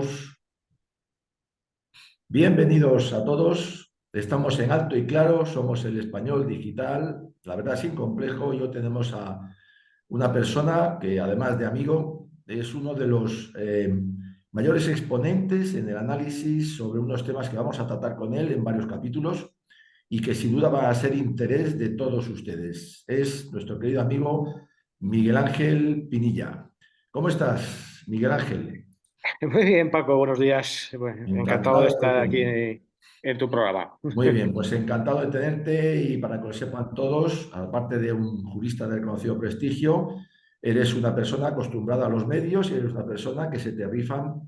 estamos? Bienvenidos a todos. Estamos en Alto y Claro, somos el Español Digital, la verdad sin complejo. Y hoy tenemos a una persona que, además de amigo, es uno de los mayores exponentes en el análisis sobre unos temas que vamos a tratar con él en varios capítulos y que sin duda va a ser interés de todos ustedes. Es nuestro querido amigo Miguel Ángel Pinilla. ¿Cómo estás, Miguel Ángel? Muy bien, Paco, buenos días. Bueno, encantado de Encantado de estar aquí tenerte. en tu programa. Muy bien, pues encantado de tenerte y para que lo sepan todos, aparte de un jurista de reconocido prestigio, eres una persona acostumbrada a los medios y eres una persona que se te rifan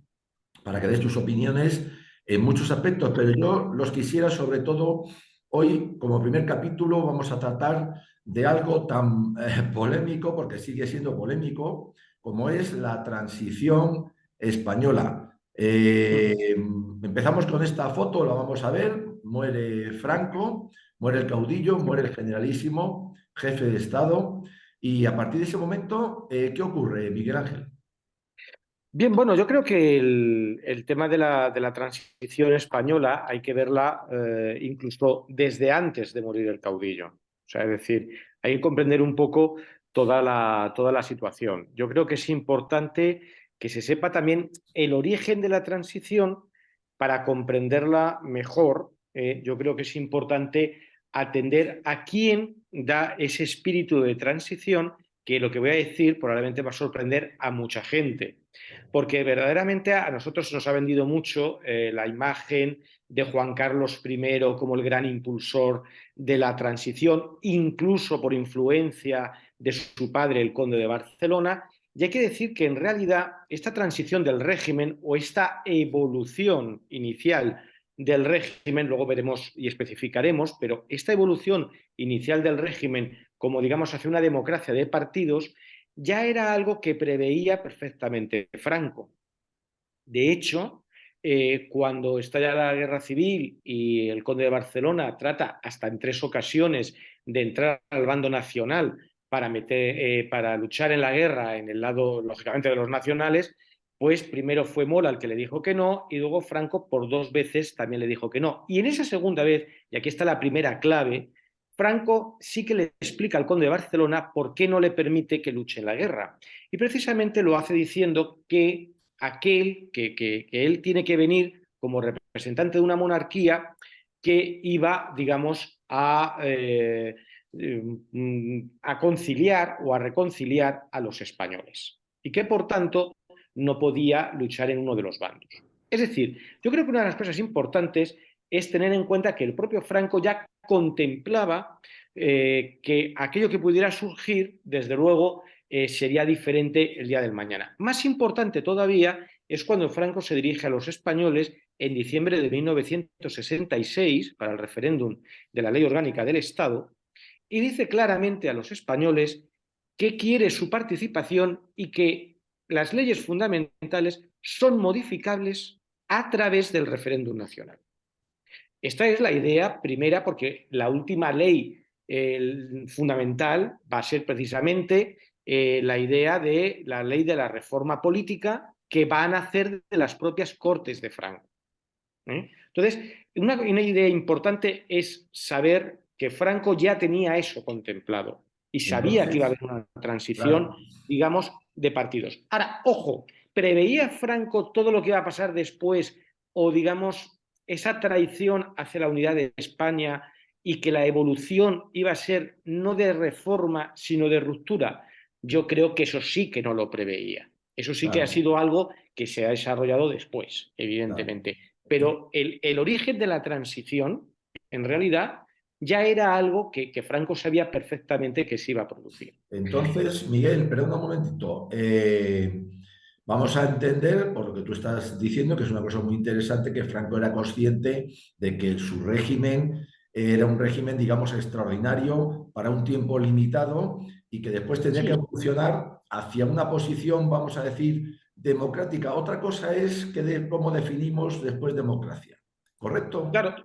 para que des tus opiniones en muchos aspectos, pero yo los quisiera sobre todo hoy, como primer capítulo, vamos a tratar de algo tan polémico, porque sigue siendo polémico, como es la transición española. Empezamos con esta foto, la vamos a ver. Muere Franco, muere el caudillo, muere el generalísimo, jefe de Estado. Y a partir de ese momento, ¿qué ocurre, Miguel Ángel? Bien, bueno, yo creo que el tema de la transición española hay que verla incluso desde antes de morir el caudillo. O sea, es decir, hay que comprender un poco toda la situación. Yo creo que es importante que se sepa también el origen de la transición para comprenderla mejor. Yo creo que es importante atender a quién da ese espíritu de transición, que lo que voy a decir probablemente va a sorprender a mucha gente, porque verdaderamente a nosotros nos ha vendido mucho la imagen de Juan Carlos I como el gran impulsor de la transición, incluso por influencia de su padre, el conde de Barcelona. Y hay que decir que en realidad esta transición del régimen o esta evolución inicial del régimen, luego veremos y especificaremos, pero esta evolución inicial del régimen como digamos hacia una democracia de partidos, ya era algo que preveía perfectamente Franco. De hecho, cuando estalla la guerra civil y el conde de Barcelona trata hasta en 3 ocasiones de entrar al bando nacional para luchar en la guerra en el lado, lógicamente, de los nacionales, pues primero fue Mola el que le dijo que no y luego Franco por 2 veces también le dijo que no. Y en esa segunda vez, y aquí está la primera clave, Franco sí que le explica al conde de Barcelona por qué no le permite que luche en la guerra. Y precisamente lo hace diciendo que que él tiene que venir como representante de una monarquía que iba, digamos, a conciliar o a reconciliar a los españoles y que, por tanto, no podía luchar en uno de los bandos. Es decir, yo creo que una de las cosas importantes es tener en cuenta que el propio Franco ya contemplaba que aquello que pudiera surgir, desde luego, sería diferente el día del mañana. Más importante todavía es cuando Franco se dirige a los españoles en diciembre de 1966 para el referéndum de la Ley Orgánica del Estado y dice claramente a los españoles que quiere su participación y que las leyes fundamentales son modificables a través del referéndum nacional. Esta es la idea primera porque la última ley fundamental va a ser precisamente la idea de la ley de la reforma política que va a nacer de las propias Cortes de Franco. Entonces, una idea importante es saber que Franco ya tenía eso contemplado y sabía que iba a Entonces, haber una transición, claro. digamos, de partidos. Ahora, ojo, ¿preveía Franco todo lo que iba a pasar después o, digamos, esa traición hacia la unidad de España y que la evolución iba a ser no de reforma, sino de ruptura? Yo creo que eso sí que no lo preveía. Eso sí que ha Claro, sido algo que se ha desarrollado después, claro. evidentemente. Eh, Pero el origen de la transición, en realidad, ya era algo que Franco sabía perfectamente que se iba a producir. Entonces, Miguel, perdona un momentito. Vamos a entender, por lo que tú estás diciendo, que es una cosa muy interesante, que Franco era consciente de que su régimen era un régimen, digamos, extraordinario para un tiempo limitado y que después tenía que Sí, evolucionar hacia una posición, vamos a decir, democrática. Otra cosa es cómo definimos después democracia. ¿Correcto? claro.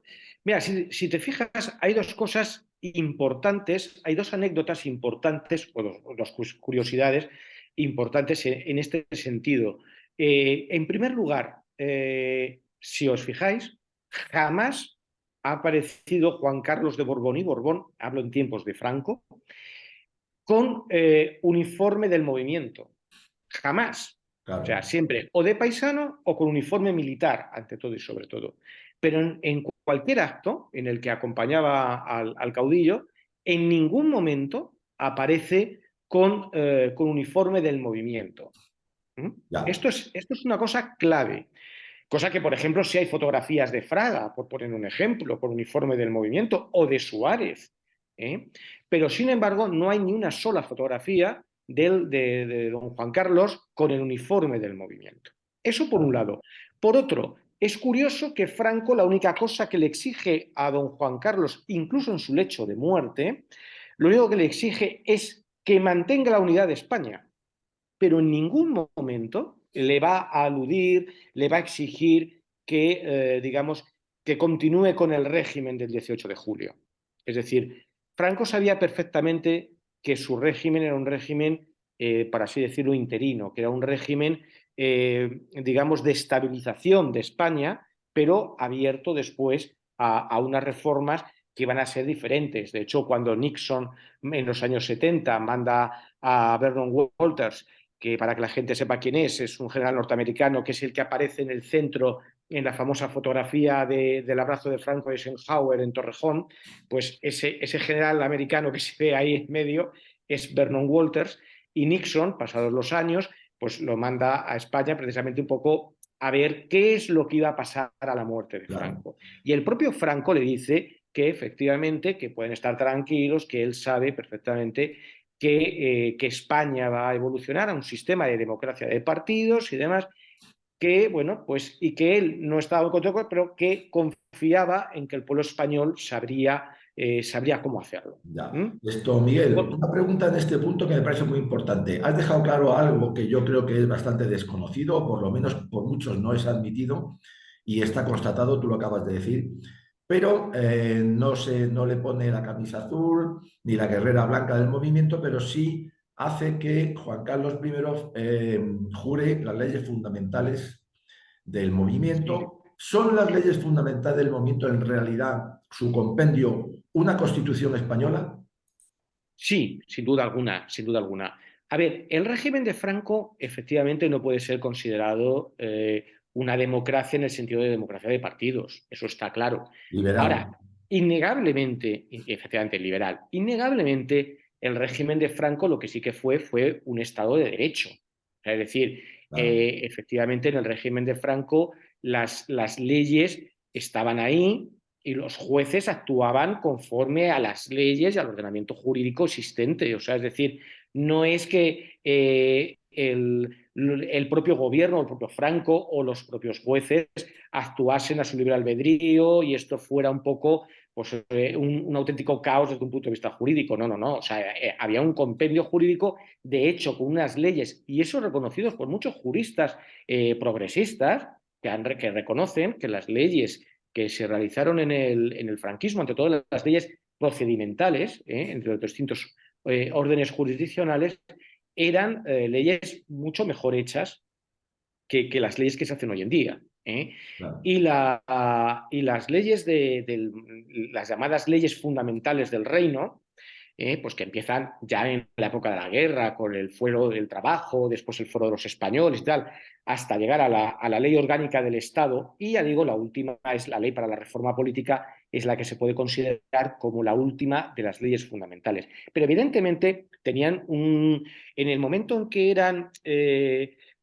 Mira, si te fijas, hay 2 cosas importantes, hay 2 anécdotas importantes, o dos curiosidades importantes en este sentido. En primer lugar, si os fijáis, jamás ha aparecido Juan Carlos de Borbón y Borbón, hablo en tiempos de Franco, con uniforme del movimiento. Jamás. O sea, claro, siempre o de paisano o con uniforme militar, ante todo y sobre todo. Pero en cualquier acto en el que acompañaba al caudillo, en ningún momento aparece con uniforme del movimiento. ¿Mm? ya, Esto es una cosa clave. Cosa que, por ejemplo, si hay fotografías de Fraga, por poner un ejemplo, con uniforme del movimiento, o de Suárez, ¿eh? Pero sin embargo no hay ni una sola fotografía de don Juan Carlos con el uniforme del movimiento. Eso por un lado. Por otro, es curioso que Franco la única cosa que le exige a don Juan Carlos, incluso en su lecho de muerte, lo único que le exige es que mantenga la unidad de España, pero en ningún momento le va a aludir, le va a exigir que, digamos, que continúe con el régimen del 18 de julio. Es decir, Franco sabía perfectamente que su régimen era un régimen, por así decirlo, interino, que era un régimen, digamos, de estabilización de España, pero abierto después a unas reformas que van a ser diferentes. De hecho, cuando Nixon en los años 70 manda a Vernon Walters, que para que la gente sepa quién es un general norteamericano que es el que aparece en el centro en la famosa fotografía del abrazo de Franco Eisenhower en Torrejón, pues ese general americano que se ve ahí en medio es Vernon Walters, y Nixon, pasados los años, pues lo manda a España precisamente un poco a ver qué es lo que iba a pasar a la muerte de claro, Franco. Y el propio Franco le dice que efectivamente que pueden estar tranquilos, que él sabe perfectamente que España va a evolucionar a un sistema de democracia de partidos y demás, que, bueno, pues, y que él no estaba en contra, pero que confiaba en que el pueblo español sabría cómo hacerlo. ya. ¿Mm? Esto, Miguel, una pregunta en este punto que me parece muy importante. Has dejado claro algo que yo creo que es bastante desconocido, o por lo menos por muchos no es admitido, y está constatado, tú lo acabas de decir, pero no le pone la camisa azul ni la guerrera blanca del movimiento, pero sí hace que Juan Carlos I jure las leyes fundamentales del Sí, movimiento. ¿Son las leyes fundamentales del movimiento en realidad su compendio una constitución española? sí, sin duda alguna, sin duda alguna. A ver, el régimen de Franco efectivamente no puede ser considerado una democracia en el sentido de democracia de partidos, eso está claro. Liberal. Ahora, innegablemente, efectivamente liberal, innegablemente el régimen de Franco lo que sí que fue un Estado de derecho. Es decir, Claro, efectivamente en el régimen de Franco las leyes estaban ahí y los jueces actuaban conforme a las leyes y al ordenamiento jurídico existente. O sea, es decir, no es que el propio gobierno, el propio Franco o los propios jueces actuasen a su libre albedrío y esto fuera un poco pues, un auténtico caos desde un punto de vista jurídico. No, no, no. O sea, había un compendio jurídico, de hecho, con unas leyes, y eso reconocidos por muchos juristas progresistas que reconocen que las leyes que se realizaron en el franquismo, ante todo las leyes procedimentales, entre los distintos órdenes jurisdiccionales, eran leyes mucho mejor hechas que las leyes que se hacen hoy en día. claro. Y las leyes las llamadas leyes fundamentales del reino, pues que empiezan ya en la época de la guerra, con el fuero del trabajo, después el fuero de los españoles y tal, hasta llegar a la ley orgánica del Estado. Y ya digo, la última es la ley para la reforma política, es la que se puede considerar como la última de las leyes fundamentales. Pero evidentemente en el momento en que eran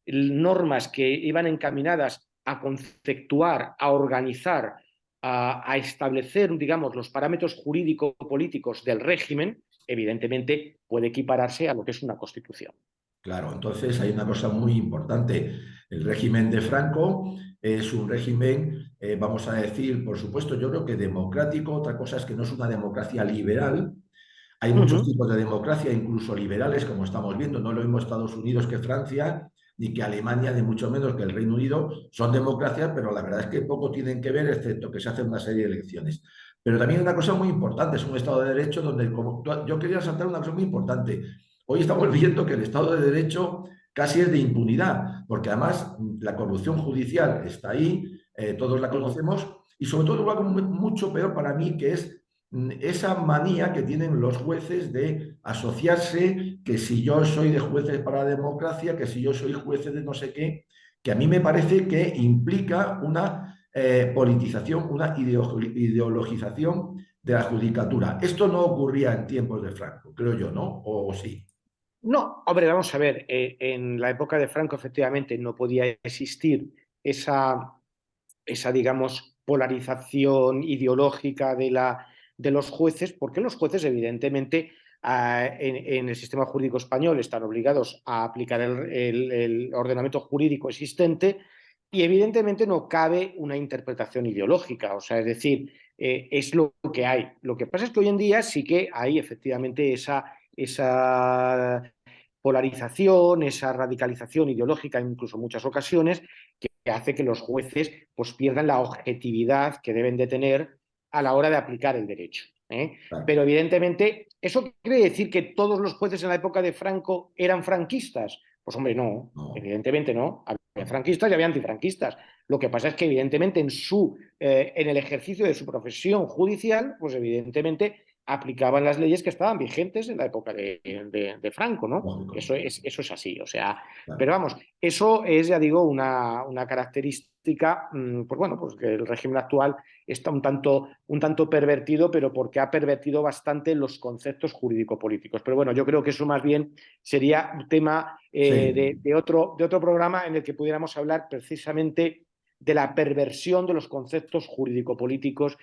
normas que iban encaminadas a conceptuar, a organizar, a establecer, digamos, los parámetros jurídico-políticos del régimen, evidentemente puede equipararse a lo que es una constitución. Claro, entonces hay una cosa muy importante. El régimen de Franco es un régimen, vamos a decir, por supuesto, yo creo que democrático. Otra cosa es que no es una democracia liberal. Hay Uh muchos -huh. tipos de democracia, incluso liberales, como estamos viendo. No lo mismo Estados Unidos que Francia, ni que Alemania, ni mucho menos que el Reino Unido. Son democracias, pero la verdad es que poco tienen que ver, excepto que se hacen una serie de elecciones. Pero también hay una cosa muy importante, es un Estado de Derecho donde, yo quería saltar una cosa muy importante. Hoy estamos viendo que el Estado de Derecho casi es de impunidad, porque además la corrupción judicial está ahí, todos la Ujú. conocemos, y sobre todo algo mucho peor para mí, que es esa manía que tienen los jueces de asociarse, que si yo soy de jueces para la democracia, que si yo soy juez de no sé qué, que a mí me parece que implica una politización, una ideologización de la judicatura. Esto no ocurría en tiempos de Franco, creo yo, ¿no? ¿O sí? No, hombre, vamos a ver, en la época de Franco efectivamente no podía existir esa, digamos, polarización ideológica de los jueces, porque los jueces, evidentemente, en el sistema jurídico español están obligados a aplicar el ordenamiento jurídico existente y, evidentemente, no cabe una interpretación ideológica. O sea, es decir, es lo que hay. Lo que pasa es que hoy en día sí que hay, efectivamente, esa polarización, esa radicalización ideológica, incluso en muchas ocasiones, que hace que los jueces pues, pierdan la objetividad que deben de tener a la hora de aplicar el derecho. Claro. Pero evidentemente, ¿eso quiere decir que todos los jueces en la época de Franco eran franquistas? Pues hombre, no, No, evidentemente no. Había no. franquistas y había antifranquistas. Lo que pasa es que evidentemente en el ejercicio de su profesión judicial, pues evidentemente aplicaban las leyes que estaban vigentes en la época de Franco, ¿no? Lógico. Eso es así, o sea, pero Claro. vamos, eso es, ya digo, una característica, pues bueno, pues que el régimen actual está un tanto pervertido, pero porque ha pervertido bastante los conceptos jurídico-políticos. Pero bueno, yo creo que eso más bien sería un tema Sí, de otro programa en el que pudiéramos hablar precisamente de la perversión de los conceptos jurídico-políticos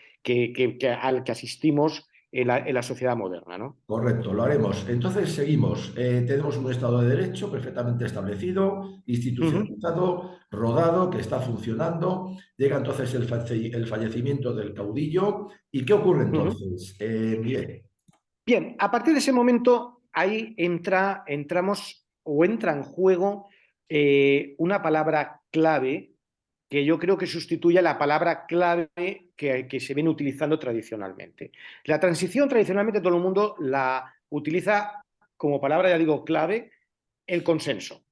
al que asistimos en la sociedad moderna, ¿no? correcto, lo haremos. Entonces seguimos. Tenemos un Estado de Derecho perfectamente establecido, Uh -huh, institucionalizado, rodado, que está funcionando. Llega entonces el fallecimiento del caudillo. ¿Y qué ocurre uh -huh. entonces, Miguel? Bien, a partir de ese momento ahí entramos o entra en juego una palabra clave que yo creo que sustituye a la palabra clave que se viene utilizando tradicionalmente. La transición tradicionalmente todo el mundo la utiliza como palabra, ya digo, clave, el consenso.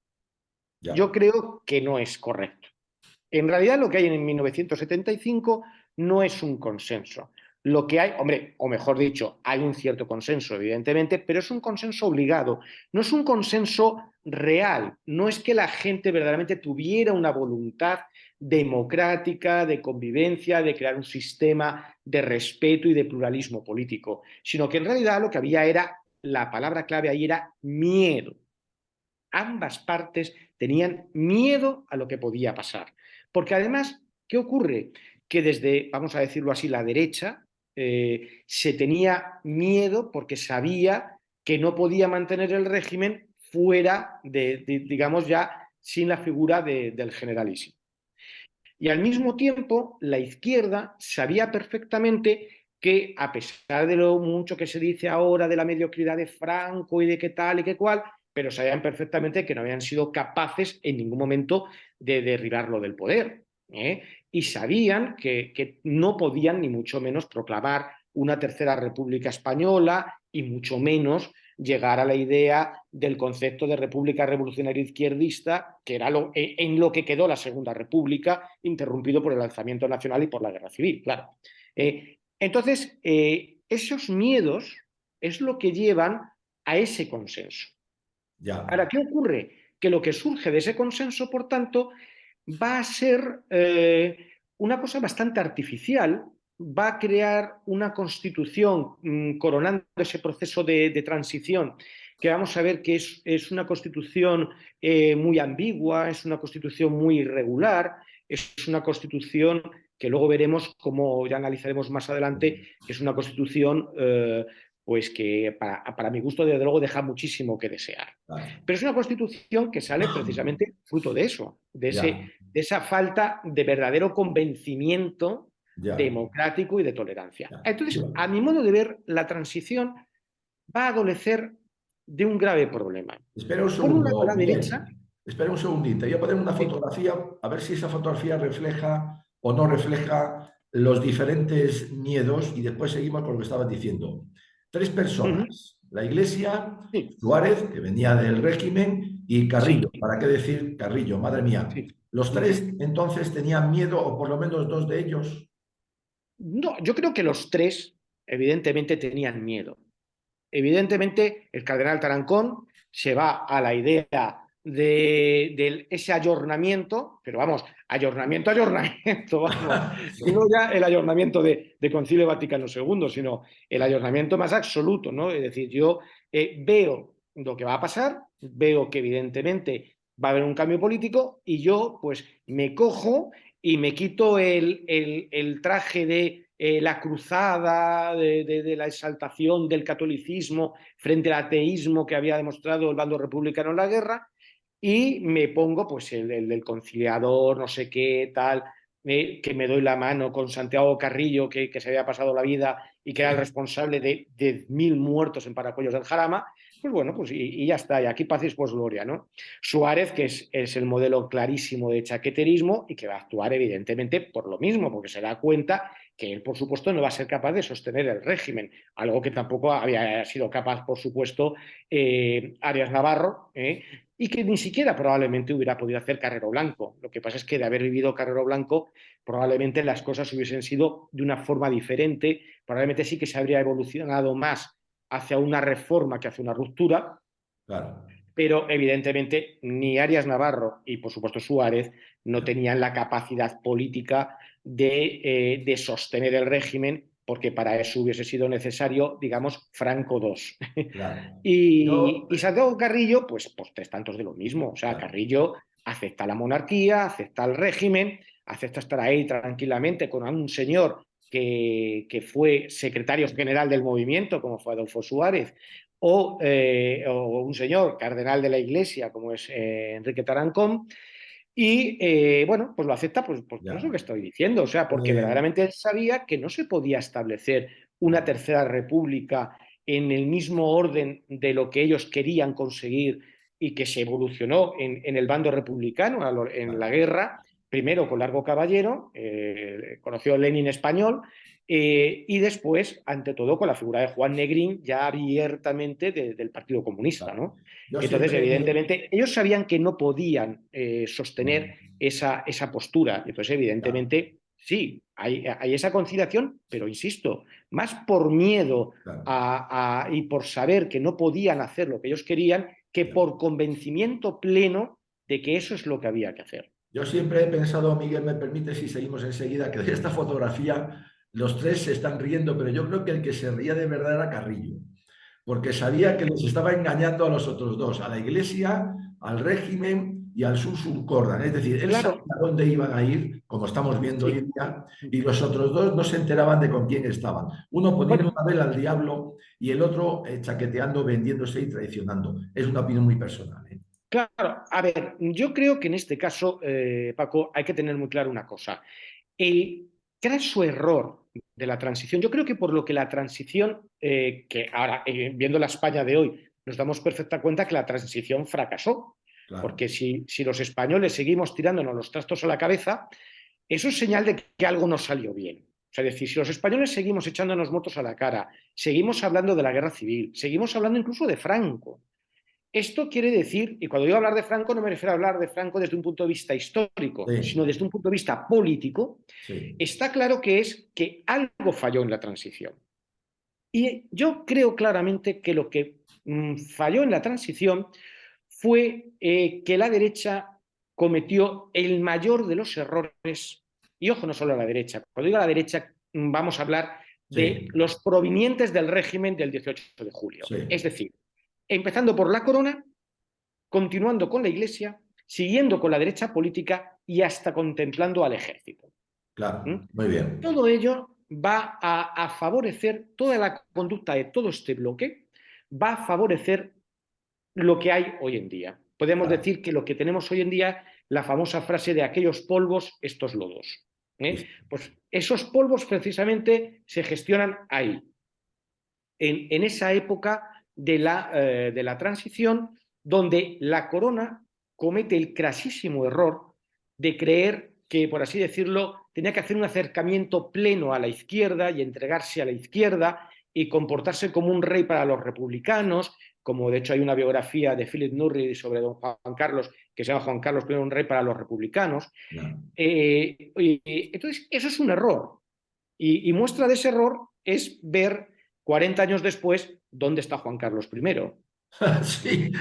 Yo Ya, creo que no es correcto. En realidad lo que hay en 1975 no es un consenso. Lo que hay, hombre, o mejor dicho, hay un cierto consenso, evidentemente, pero es un consenso obligado. No es un consenso real. No es que la gente verdaderamente tuviera una voluntad democrática, de convivencia, de crear un sistema de respeto y de pluralismo político, sino que en realidad lo que había era, la palabra clave ahí era miedo. Ambas partes tenían miedo a lo que podía pasar. Porque además, ¿qué ocurre? Que desde, vamos a decirlo así, la derecha se tenía miedo porque sabía que no podía mantener el régimen fuera digamos, ya sin la figura del generalísimo. Y al mismo tiempo, la izquierda sabía perfectamente que, a pesar de lo mucho que se dice ahora de la mediocridad de Franco y de qué tal y qué cual, pero sabían perfectamente que no habían sido capaces en ningún momento de derribarlo del poder. Y sabían que no podían ni mucho menos proclamar una tercera república española y mucho menos llegar a la idea del concepto de república revolucionaria izquierdista, que era en lo que quedó la Segunda República, interrumpido por el alzamiento nacional y por la guerra civil, claro. Entonces, esos miedos es lo que llevan a ese consenso. ya. Ahora, ¿qué ocurre? Que lo que surge de ese consenso, por tanto, va a ser una cosa bastante artificial, va a crear una constitución coronando ese proceso de transición, que vamos a ver que es una constitución muy ambigua, es una constitución muy irregular, es una constitución que luego veremos, como ya analizaremos más adelante, que es una constitución pues que para mi gusto, desde luego, deja muchísimo que desear. Claro. Pero es una constitución que sale precisamente fruto de eso, Ya, de esa falta de verdadero convencimiento ya, democrático y de tolerancia. ya. Entonces, Bueno, a mi modo de ver, la transición va a adolecer de un grave problema. espera un Por un lado, segundo, la Miguel. derecha, Espera un segundito. Voy a poner una fotografía, a ver si esa fotografía refleja o no refleja los diferentes miedos y después seguimos con lo que estabas diciendo. Tres uh -huh, personas. La Iglesia, sí, Suárez, que venía del régimen, Y Sí, Carrillo, ¿para qué decir Carrillo? Madre mía. sí. Los tres entonces tenían miedo, o por lo menos dos de ellos. No, yo creo que los tres evidentemente tenían miedo. Evidentemente, el cardenal Tarancón se va a la idea de ese ayornamiento, pero vamos, ayornamiento, ayornamiento, vamos, no Sí, ya el ayornamiento de Concilio Vaticano II, sino el ayornamiento más absoluto, ¿no? Es decir, yo veo lo que va a pasar, veo que evidentemente va a haber un cambio político y yo pues me cojo y me quito el traje de la cruzada, de la exaltación del catolicismo frente al ateísmo que había demostrado el bando republicano en la guerra, y me pongo pues el del conciliador, no sé qué, tal, que me doy la mano con Santiago Carrillo, que se había pasado la vida y que era el sí, responsable de 10.000 muertos en Paracuellos del Jarama. Pues bueno, pues y ya está, y aquí paz y pues gloria, ¿no? Suárez, que es el modelo clarísimo de chaqueterismo y que va a actuar evidentemente por lo mismo, porque se da cuenta que él, por supuesto, no va a ser capaz de sostener el régimen, algo que tampoco había sido capaz, por supuesto, Arias Navarro, y que ni siquiera probablemente hubiera podido hacer Carrero Blanco. Lo que pasa es que de haber vivido Carrero Blanco, probablemente las cosas hubiesen sido de una forma diferente, probablemente sí que se habría evolucionado más hacia una reforma que hacia una ruptura, claro. pero evidentemente ni Arias Navarro y por supuesto Suárez no tenían la capacidad política de sostener el régimen, porque para eso hubiese sido necesario, digamos, Franco II. Claro. Yo, y Santiago Carrillo, pues tres tantos de lo mismo. O sea, claro, Carrillo acepta la monarquía, acepta el régimen, acepta estar ahí tranquilamente con un señor que fue secretario general del movimiento, como fue Adolfo Suárez, o un señor cardenal de la Iglesia, como es Enrique Tarancón, y bueno, pues lo acepta pues por eso ya. que estoy diciendo, o sea, porque verdaderamente él sabía que no se podía establecer una Ya, tercera república en el mismo orden de lo que ellos querían conseguir y que se evolucionó en el bando republicano, en la claro, guerra, primero con Largo Caballero, conoció Lenin español, y después, ante todo, con la figura de Juan Negrín, ya abiertamente del Partido Comunista, claro. ¿no? Yo Entonces, siempre... evidentemente, ellos sabían que no podían mm, sostener esa postura. Entonces, ya, evidentemente, sí, hay esa conciliación, pero insisto, más por miedo claro, y por saber que no podían hacer lo que ellos querían, que ya. por convencimiento pleno de que eso es lo que había que hacer. Yo siempre he pensado, Miguel, me permite si seguimos enseguida, que de esta fotografía los tres se están riendo, pero yo creo que el que se ría de verdad era Carrillo, porque sabía que les estaba engañando a los otros dos, a la Iglesia, al régimen y al Susurcordan. Es decir, él sabía Claro, a dónde iban a ir, como estamos viendo hoy sí. en día, y los otros dos no se enteraban de con quién estaban. Uno poniendo Bueno, una vela al diablo y el otro chaqueteando, vendiéndose y traicionando. Es una opinión muy personal, ¿eh? claro, a ver, yo creo que en este caso, Paco, hay que tener muy claro una cosa. El craso error de la transición, yo creo que por lo que la transición, que ahora, viendo la España de hoy, nos damos perfecta cuenta que la transición fracasó, Claro, porque si los españoles seguimos tirándonos los trastos a la cabeza, eso es señal de que algo no salió bien. O sea, es decir, si los españoles seguimos echándonos motos a la cara, seguimos hablando de la guerra civil, seguimos hablando incluso de Franco, esto quiere decir, y cuando digo hablar de Franco no me refiero a hablar de Franco desde un punto de vista histórico, sino sí, desde un punto de vista político, sí, está claro que es que algo falló en la transición. Y yo creo claramente que lo que falló en la transición fue que la derecha cometió el mayor de los errores, y ojo, no solo a la derecha, cuando digo a la derecha vamos a hablar de sí, los provenientes del régimen del 18 de julio. Es sí, decir, empezando por la corona, continuando con la Iglesia, siguiendo con la derecha política y hasta contemplando al ejército. ¿Mm? claro, muy bien, Todo ello va a favorecer toda la conducta de todo este bloque, va a favorecer lo que hay hoy en día. Podemos claro. decir que lo que tenemos hoy en día, la famosa frase de aquellos polvos, estos lodos. Sí, Pues esos polvos precisamente se gestionan ahí, en esa época de la transición, donde la corona comete el crasísimo error de creer que, por así decirlo, tenía que hacer un acercamiento pleno a la izquierda y entregarse a la izquierda y comportarse como un rey para los republicanos, como de hecho hay una biografía de Philip Nurri sobre don Juan Carlos, que se llama Juan Carlos I, un rey para los republicanos. Ya. Entonces, eso es un error. Y muestra de ese error es ver 40 años después dónde está Juan Carlos I. Sí,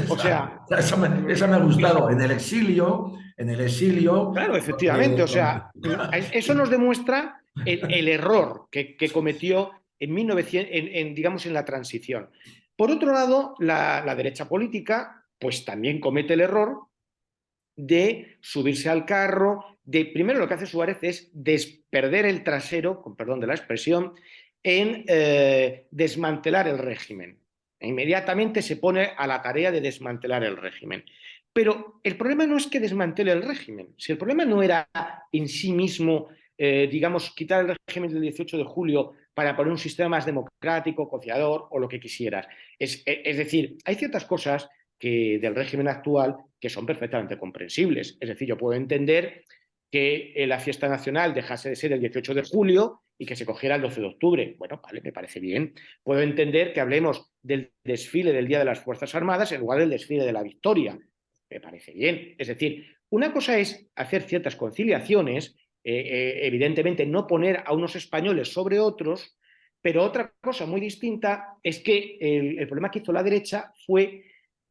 O sea, esa me ha gustado. En el exilio, claro, efectivamente. O sea, eso nos demuestra el error que cometió en 1900, digamos, en la transición. Por otro lado, la derecha política, pues también comete el error de subirse al carro, de primero lo que hace Suárez es perder el trasero, con perdón de la expresión, en desmantelar el régimen. E inmediatamente se pone a la tarea de desmantelar el régimen. Pero el problema no es que desmantele el régimen, si el problema no era en sí mismo, digamos, quitar el régimen del 18 de julio para poner un sistema más democrático, conciliador o lo que quisieras. Es decir, hay ciertas cosas del régimen actual que son perfectamente comprensibles. Es decir, yo puedo entender que la fiesta nacional dejase de ser el 18 de julio y que se cogiera el 12 de octubre. Bueno, vale, me parece bien. Puedo entender que hablemos del desfile del Día de las Fuerzas Armadas en lugar del desfile de la Victoria. Me parece bien. Es decir, una cosa es hacer ciertas conciliaciones, evidentemente no poner a unos españoles sobre otros, pero otra cosa muy distinta es que el problema que hizo la derecha fue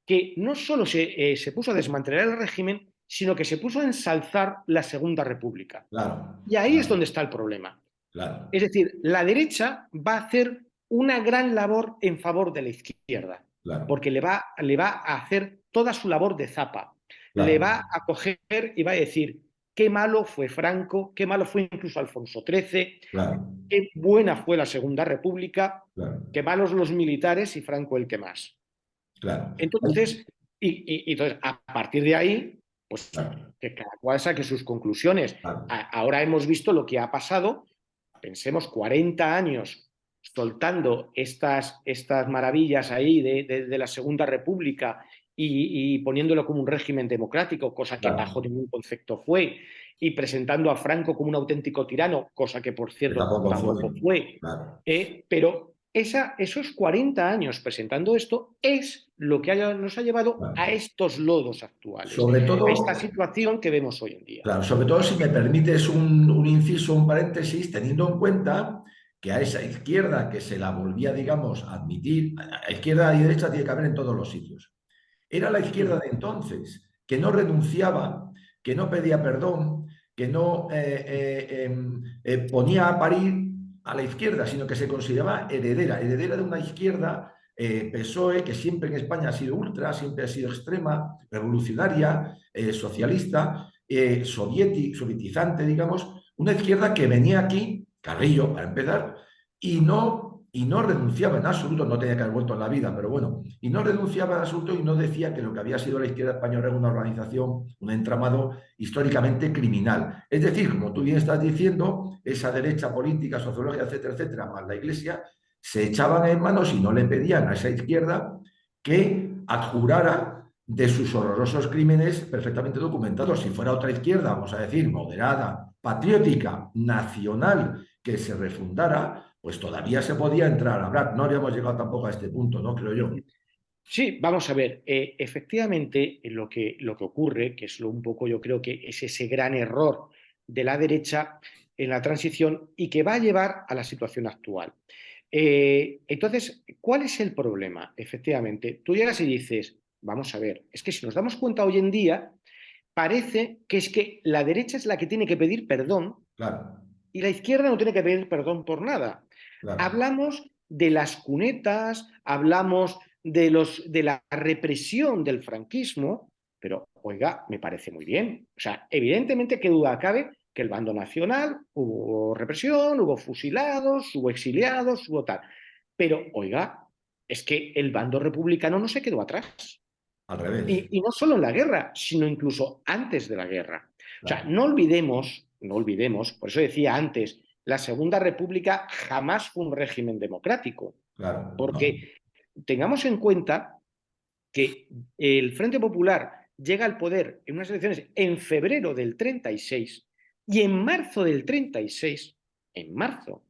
que no solo se puso a desmantelar el régimen, sino que se puso a ensalzar la Segunda República. Claro, Y ahí es claro, donde está el problema. claro, Es decir, la derecha va a hacer una gran labor en favor de la izquierda, claro, porque le va a hacer toda su labor de zapa. Le claro, va a coger y va a decir qué malo fue Franco, qué malo fue incluso Alfonso XIII, claro, qué buena fue la Segunda República, claro, qué malos los militares y Franco el que más. claro. Entonces, entonces, a partir de ahí, pues Claro, que cada cual saque sus conclusiones. claro, Ahora hemos visto lo que ha pasado, pensemos 40 años soltando estas maravillas ahí de la Segunda República y poniéndolo como un régimen democrático, cosa que bajo claro. ningún concepto fue, y presentando a Franco como un auténtico tirano, cosa que por Que cierto tampoco fue. tampoco fue. Claro, Pero esos 40 años presentando esto es lo que nos ha llevado a claro. estos lodos actuales, Sobre a esta todo, situación que vemos hoy en día. claro, sobre todo si me permites un inciso, un paréntesis, teniendo en cuenta que a esa izquierda que se la volvía, digamos, a admitir, a izquierda y derecha tiene que haber en todos los sitios. Era la izquierda de entonces, que no renunciaba, que no pedía perdón, que no ponía a parir a la izquierda, sino que se consideraba heredera de una izquierda PSOE, que siempre en España ha sido ultra, siempre ha sido extrema, revolucionaria, socialista, sovietizante, digamos, una izquierda que venía aquí, Carrillo, para empezar, y no renunciaba en absoluto, no tenía que haber vuelto en la vida, pero bueno, y no renunciaba en absoluto y no decía que lo que había sido la izquierda española era una organización, un entramado históricamente criminal. Es decir, como tú bien estás diciendo, esa derecha política, sociológica, etcétera, etcétera, más la iglesia, se echaban en manos y no le pedían a esa izquierda que adjurara de sus horrorosos crímenes perfectamente documentados. Si fuera otra izquierda, vamos a decir, moderada, patriótica, nacional, que se refundara, pues todavía se podía entrar a hablar. No habíamos llegado tampoco a este punto, ¿no? Creo yo. Sí, vamos a ver, efectivamente lo que ocurre, que es un poco yo creo que es ese gran error de la derecha en la transición y que va a llevar a la situación actual. Entonces, ¿cuál es el problema? Efectivamente, tú llegas y dices, vamos a ver, es que si nos damos cuenta hoy en día, parece que es que la derecha es la que tiene que pedir perdón Claro, y la izquierda no tiene que pedir perdón por nada. claro, Hablamos de las cunetas, hablamos de la represión del franquismo, pero oiga, me parece muy bien. O sea, evidentemente, qué duda cabe que el bando nacional hubo represión, hubo fusilados, hubo exiliados, hubo tal. Pero oiga, es que el bando republicano no se quedó atrás. al revés. Y no solo en la guerra, sino incluso antes de la guerra. O sea, Claro, no olvidemos, por eso decía antes, la Segunda República jamás fue un régimen democrático, claro, no, porque tengamos en cuenta que el Frente Popular llega al poder en unas elecciones en febrero del 36 y en marzo del 36, en marzo,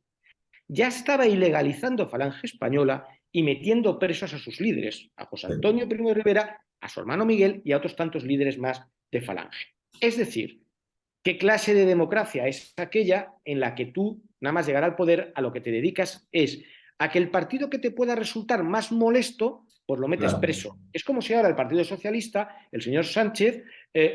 ya estaba ilegalizando Falange Española y metiendo presos a sus líderes, a José sí, Antonio Primo de Rivera, a su hermano Miguel y a otros tantos líderes más de Falange. Es decir, ¿qué clase de democracia es aquella en la que tú, nada más llegar al poder, a lo que te dedicas es a que el partido que te pueda resultar más molesto, pues lo metes claro, preso? Es como si ahora el Partido Socialista, el señor Sánchez,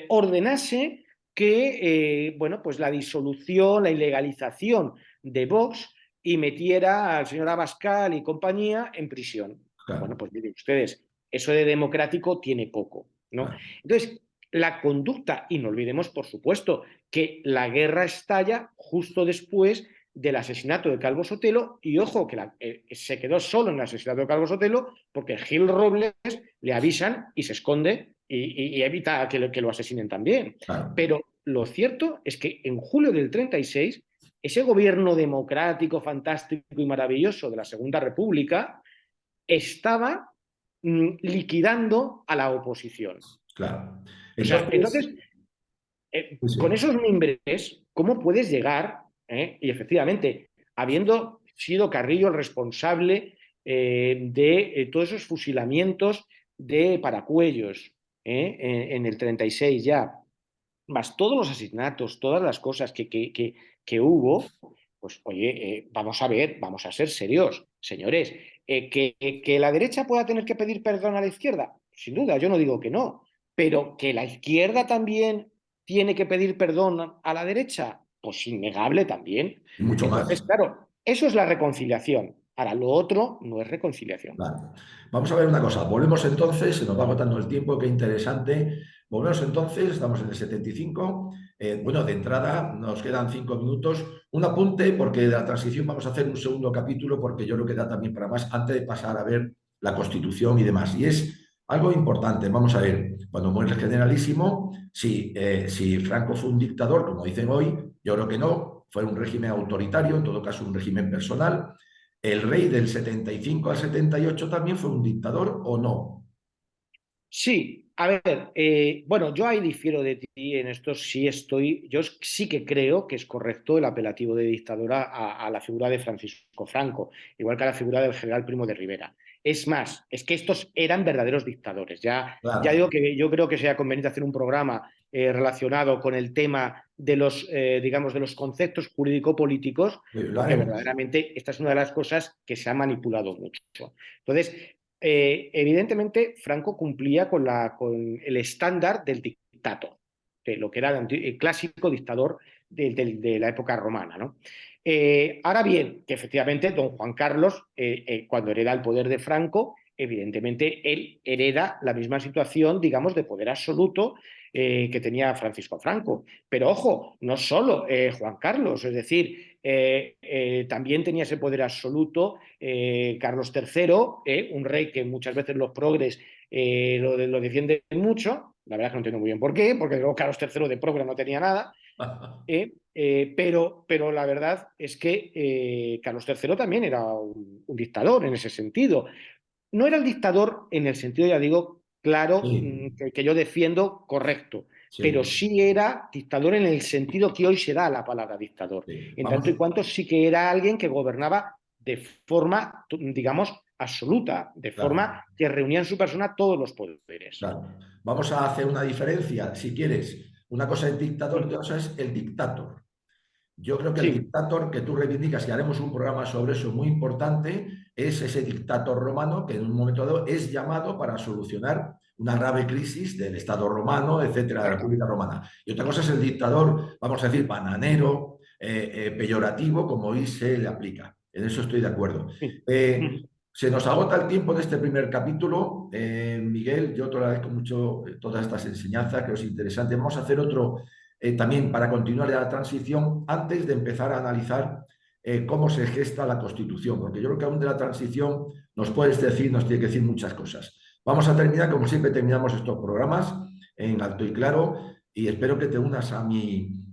ordenase que bueno, pues la disolución, la ilegalización de Vox y metiera al señor Abascal y compañía en prisión. Bueno, claro, pues miren ustedes, eso de democrático tiene poco, ¿no? claro. Entonces, la conducta, y no olvidemos, por supuesto, que la guerra estalla justo después del asesinato de Calvo Sotelo, y ojo, que se quedó solo en el asesinato de Calvo Sotelo porque Gil Robles le avisan y se esconde y evita que lo asesinen también. Claro. Pero lo cierto es que en julio del 36, ese gobierno democrático, fantástico y maravilloso de la Segunda República estaba liquidando a la oposición. Claro. O sea, Entonces, entonces, sí, con sí. esos mimbres, ¿cómo puedes llegar? Y efectivamente, habiendo sido Carrillo el responsable de todos esos fusilamientos de Paracuellos en el 36 ya, más todos los asesinatos, todas las cosas que hubo, pues oye, vamos a ver, vamos a ser serios, señores. Que la derecha pueda tener que pedir perdón a la izquierda, sin duda, yo no digo que no, pero que la izquierda también tiene que pedir perdón a la derecha, pues innegable también. Y mucho Entonces, más. claro, eso es la reconciliación. Ahora, lo otro no es reconciliación. Vale. Vamos a ver una cosa. Volvemos entonces, se nos va agotando el tiempo, qué interesante. Volvemos entonces, estamos en el 75. Bueno, de entrada nos quedan 5 minutos. Un apunte, porque de la transición vamos a hacer un segundo capítulo, porque yo creo que da también para más, antes de pasar a ver la Constitución y demás. Y es algo importante. Vamos a ver, cuando muere el generalísimo, si Franco fue un dictador, como dicen hoy, yo creo que no. Fue un régimen autoritario, en todo caso un régimen personal. ¿El rey del 75 al 78 también fue un dictador o no? Sí, a ver, bueno, yo ahí difiero de ti en esto, yo sí que creo que es correcto el apelativo de dictadura a la figura de Francisco Franco, igual que a la figura del general Primo de Rivera. Es más, es que estos eran verdaderos dictadores. Ya Claro, digo que yo creo que sería conveniente hacer un programa relacionado con el tema de digamos, de los conceptos jurídico-políticos, lo porque haremos. verdaderamente esta es una de las cosas que se ha manipulado mucho. Entonces, evidentemente, Franco cumplía con el estándar del dictator, de lo que era el clásico dictador de la época romana, ¿no? Ahora bien, que efectivamente don Juan Carlos, cuando hereda el poder de Franco, evidentemente él hereda la misma situación, digamos, de poder absoluto que tenía Francisco Franco. Pero ojo, no solo Juan Carlos, es decir, también tenía ese poder absoluto Carlos III, un rey que muchas veces los progres lo defienden mucho. La verdad es que no entiendo muy bien por qué, porque luego Carlos III de progre no tenía nada. Pero la verdad es que Carlos III también era un dictador en ese sentido. No era el dictador en el sentido, ya digo, claro, Sí, que yo defiendo, correcto, pero sí, sí era dictador en el sentido que hoy se da la palabra dictador, sí. en Vamos, tanto y cuanto sí que era alguien que gobernaba de forma, digamos, absoluta, de claro, forma que reunía en su persona todos los poderes. claro. Vamos a hacer una diferencia, si quieres. Una cosa es dictador y otra cosa es el dictator. Yo creo que el Sí, dictator que tú reivindicas, y haremos un programa sobre eso muy importante, es ese dictator romano que en un momento dado es llamado para solucionar una grave crisis del Estado romano, etcétera, de la correcto. República Romana. Y otra cosa es el dictador, vamos a decir, bananero, peyorativo, como hoy se le aplica. En eso estoy de acuerdo. Sí. Eh, Se nos agota el tiempo de este primer capítulo. Miguel, yo te agradezco mucho todas estas enseñanzas, creo que es interesante. Vamos a hacer otro también para continuar la transición antes de empezar a analizar cómo se gesta la Constitución, porque yo creo que aún de la transición nos tiene que decir muchas cosas. Vamos a terminar, como siempre terminamos estos programas, en alto y claro, y espero que te unas a mi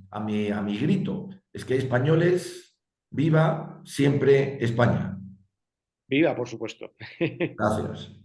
grito. Es que españoles, viva siempre España. Viva, por supuesto. Gracias.